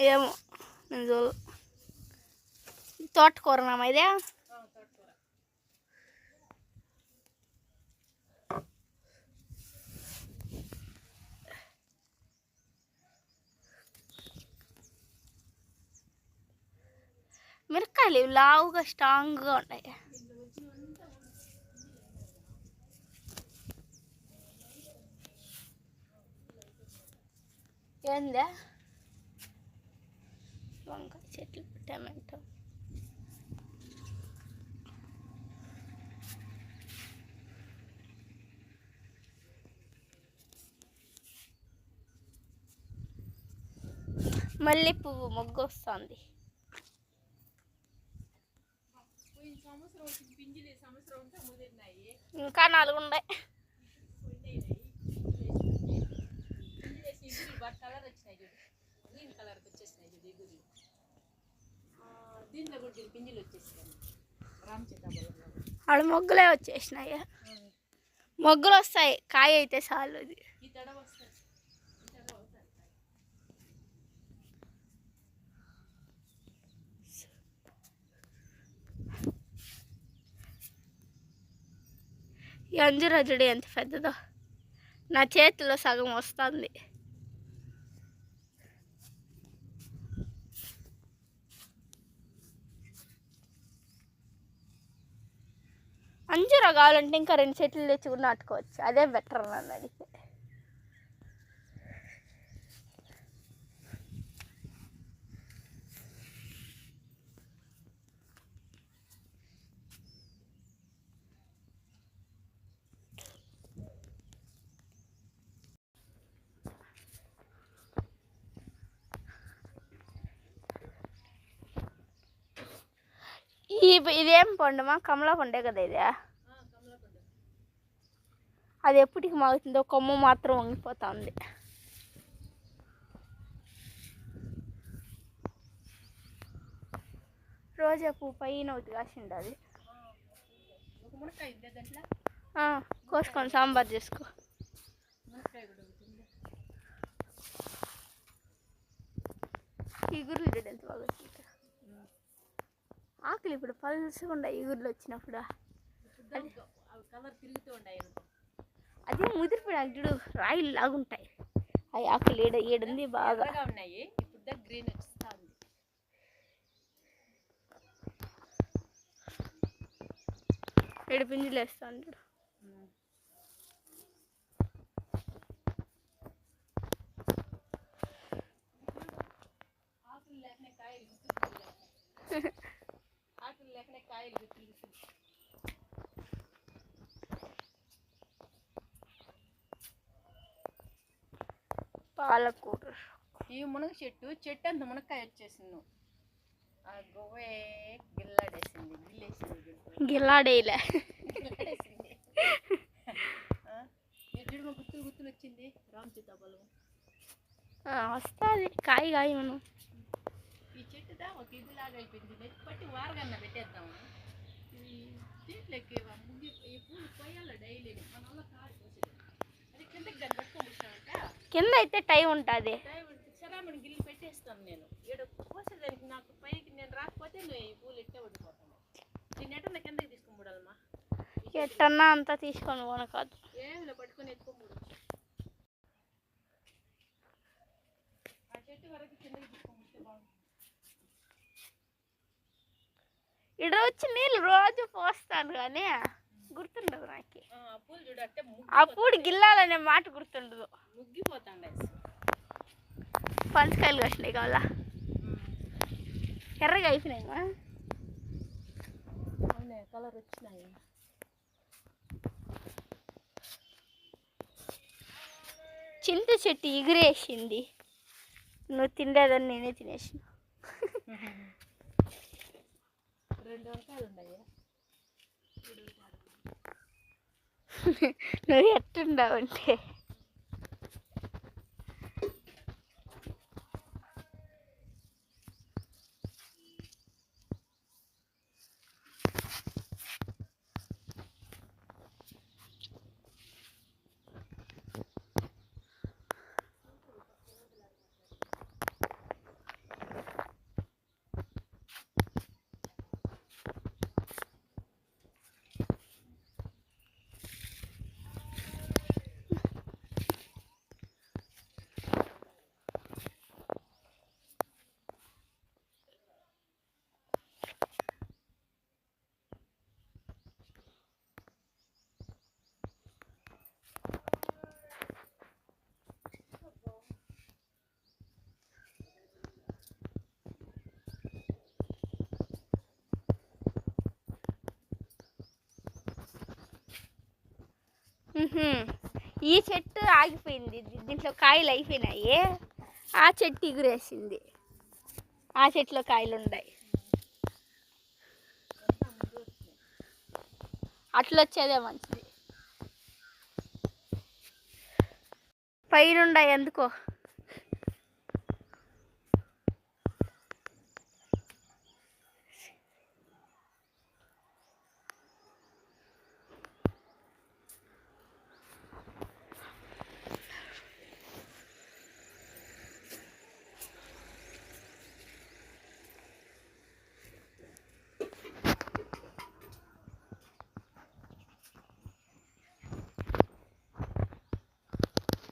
ఏమో నేను చూడ. తోటకూరనామా ఇదే? మిరకాయలు లావుగా స్ట్రాంగ్గా ఉన్నాయి. ఏందా వంకాయ చెట్లు, టమాటో. మళ్ళీ పువ్వు మొగ్గు వస్తుంది. ఇంకా 4 ఉన్నాయి. ఆడ మొగ్గులే వచ్చేసినాయి. మొగ్గులు వస్తాయి, కాయ అయితే చాలు. అది ఈ అంజురజుడి ఎంత పెద్దదో, నా చేతిలో సగం వస్తుంది. అంజూర కావాలంటే ఇంకా 2 చెట్లు తెచ్చుకుని నాటుకోవచ్చు, అదే బెటర్ నన్ను అడిగితే. ఇదేం పండుమా? కమలా పండే కదా ఇది. అది ఎప్పటికి మాగుతుందో, కొమ్మ మాత్రం వంగిపోతుంది. రోజా పువ్వు పైన ఒకటి కాసిండు. అది కోసుకొని సాంబార్ చేసుకో. ఇగురులు చూడు ఎంత బాగా వచ్చింది. ఆకులు ఇప్పుడు పలుసుగా ఉన్నాయి ఇగురులు వచ్చినప్పుడు. అదే ముదిరిపోయాక చూడు, రాయిలు లాగుంటాయి. అవి ఆకులు ఏడుంది బాగా ఉన్నాయి. ఇప్పుడు గ్రీన్ వస్తా ఉంది. ఏడు పింజులు వేస్తాను చూడు. పాలకూర. ఈ మునగ చెట్టు అంత మునక్కాయ వచ్చేసింది. ఆ గొవ్వే గిల్లాడేసింది, గిల్లాడేయలే గుత్తులు గుత్తులు వచ్చింది. రామ్ సీతాఫలం వస్తుంది, కాయ మనం. ఈ చెట్టుదా ఒక ఇదిలాగా అయిపోయింది. నెత్తి పట్టి వారగన్న పెట్టేద్దాము. దీంట్లోకి ఈ పూలు పోయాలి డైలీ. మన వల్ల కాదు కోసేది. అది కిందకి దాన్ని పట్టుకొని కింద అయితే టైం ఉంటుంది. సరామని గిల్లి పెట్టేస్తాను నేను. ఏడు కోసేదానికి నాకు పైకి నేను రాకపోతే నువ్వు ఈ పూలు ఇట్టే ఉండిపోతాను. దీన్ని ఎట్టన్నా కిందకి తీసుకొని పోడాలమ్మా. ఎట్టన్నా అంతా తీసుకొని పోన కాదు, ఏమిలో పట్టుకొని ఎత్తుకోకూడదు. ఆ చెట్టు వరకు కిందకి తీసుకొని పోతే బాగుంటుంది. ఇక్కడ వచ్చి నీళ్ళు రోజు పోస్తాను కానీ గుర్తుండదు నాకు. అప్పుడు గిల్లాలనే మాట గుర్తుండదు. ముగ్గిపోతాండే. పనసకాయలు వచ్చినాయి కావాలా? ఎర్రగా అయిపోయినాయమ్మా. అవునే, కలర్ వచ్చినాయి. చింత చెట్టు ఎగిరేసింది. నువ్వు తిండేదని నేనే తినేసిన. 2 వంకాయలు ఉన్నాయి. నువ్వు ఎట్టుండవంటే ఈ చెట్టు ఆగిపోయింది, దీంట్లో కాయలు అయిపోయినాయి. ఆ చెట్టు ఎగురేసింది, ఆ చెట్లో కాయలు ఉన్నాయి. అట్లా వచ్చేదే మంచిది. పైన ఉన్నాయి ఎందుకో.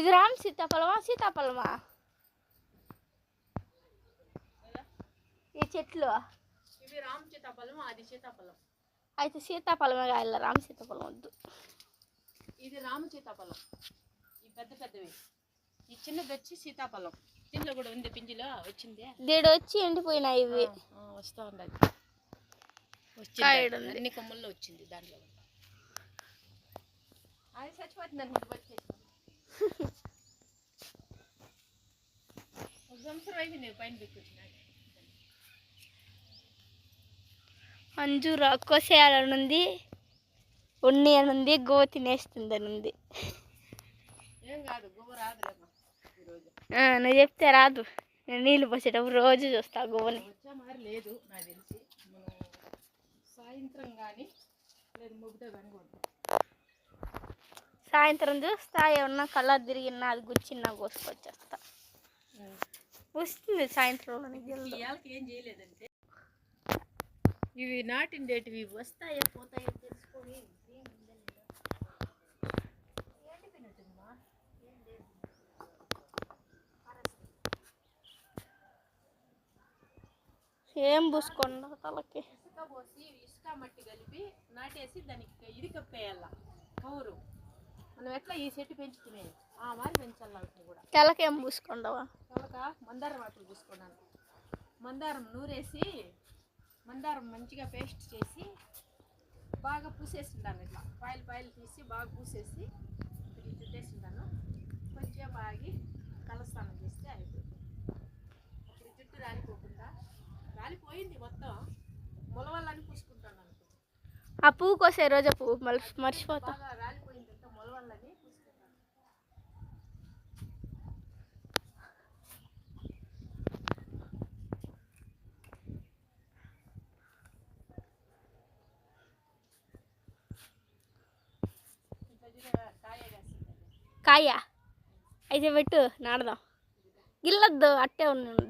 ఇది రామ్ సీతాఫలమా సీతాఫలమా? ఈ చెట్లు ఇవి రామ్ సీతాఫలం, అది సీతాఫలం. అయితే సీతాఫలమే కాయల, రామ్ సీతాఫలం వద్దు. ఇది రామ సీతాఫలం, ఈ పెద్ద పెద్దవి. ఈ చిన్నది వచ్చి సీతాఫలం. దీంట్లో కూడా ఉంది, పింజిలో వచ్చింది. దీడు వచ్చి ఎండిపోయినాయి ఇవి. వస్తూ ఉండాలి, వచ్చింది అన్ని కొమ్మల్లో వచ్చింది. దాంట్లో అది చచ్చిపోతుందని వచ్చేసి ఒక సంవత్సరం అయితే నేను పైన పెట్టుకొచ్చిన. అంజూర కోసేయాలనుంది, ఉన్ని అనుంది, గోవ తినేస్తుంది అనుంది. ఏం కాదు, గువ్వ రాదులేమ్మా ఈరోజు. నువ్వు చెప్తే రాదు, నేను నీళ్ళు పోసేటప్పుడు రోజు చూస్తా గువ్వని. వచ్చా మరి లేదు నాకు తెలిసి. మనం సాయంత్రం కానీ లేదు మొగ్గుతో కానీ కొడతాం. సాయంత్రం చూస్తా, ఏమన్నా కలర్ తిరిగినా అది గుచ్చిన్నా కోసుకొచ్చేస్తా. వస్తుంది సాయంత్రం. ఇవాళకి ఏం చేయలేదంటే ఇవి నాటిండేటివి వస్తాయో పోతాయో తెలుసుకొని ఏం పూసుకోండి తలకి. ఇసుక పోసి ఇసుక మట్టి కలిపి నాటేసి దానికి ఇది కప్పేయాల కౌరు. మనం ఎట్లా ఈ చెట్టు పెంచుతున్నాయి ఆ మరి పెంచాలి. వాటిని కూడా తెలకి ఏం పూసుకుంటావా? తెలక మందారం ఆకులు పూసుకున్నాను. మందారం నూరేసి మందారం మంచిగా పేస్ట్ చేసి బాగా పూసేసింటాను. ఇట్లా పాయలు పాయలు తీసి బాగా పూసేసి ఇది చుట్టేసింటాను. కొంచెం బాగి కలస్నానం చేస్తే అయిపోతుంది. అప్పుడు జుట్టు రాలిపోకుండా, రాలిపోయింది మొత్తం, మొలవల్లని పూసుకుంటాను అనుకో. ఆ పువ్వు కోసే రోజు పువ్వు మర్చిపోతా. బాగా రాలిపోయిందంటే మొలవల్లని పూసుకుంటాను. కాయ అయితే పెట్టు, నాడదాం. గిల్లొద్దు, అట్టే ఉండు.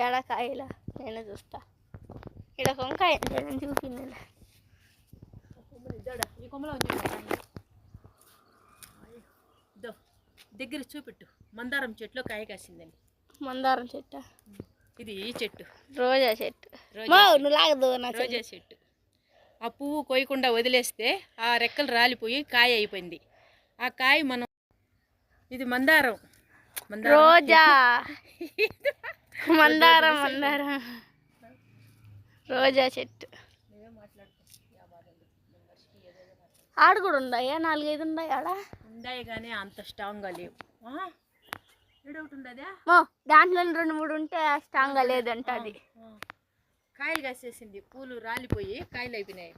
ఏడా కాయలా నేను చూస్తా. ఇక్కడ వంకాయ నేను చూపింది. ఈ కొమ్మలో దగ్గర చూపెట్టు. మందారం చెట్టులో కాయ కాసిందని. మందారం చెట్టు ఇది ఈ చెట్టు రోజా చెట్టు. నువ్వు లాగదు నా రోజా చెట్టు. ఆ పువ్వు కొయ్యకుండా వదిలేస్తే ఆ రెక్కలు రాలిపోయి కాయ అయిపోయింది. ఆ కాయ మనం ఇది మందారం రోజా మందారం మందారం రోజా చెట్టు. ఆడ కూడా ఉన్నాయా? 4-5 ఉన్నాయి ఆడ. ఉన్నాయి కానీ అంత స్ట్రాంగ్గా లేవు. దాంట్లో 2-3 ఉంటే స్ట్రాంగ్గా లేదంట. అది కాయలు కాసేసింది, పూలు రాలిపోయి కాయలు అయిపోయినాయి.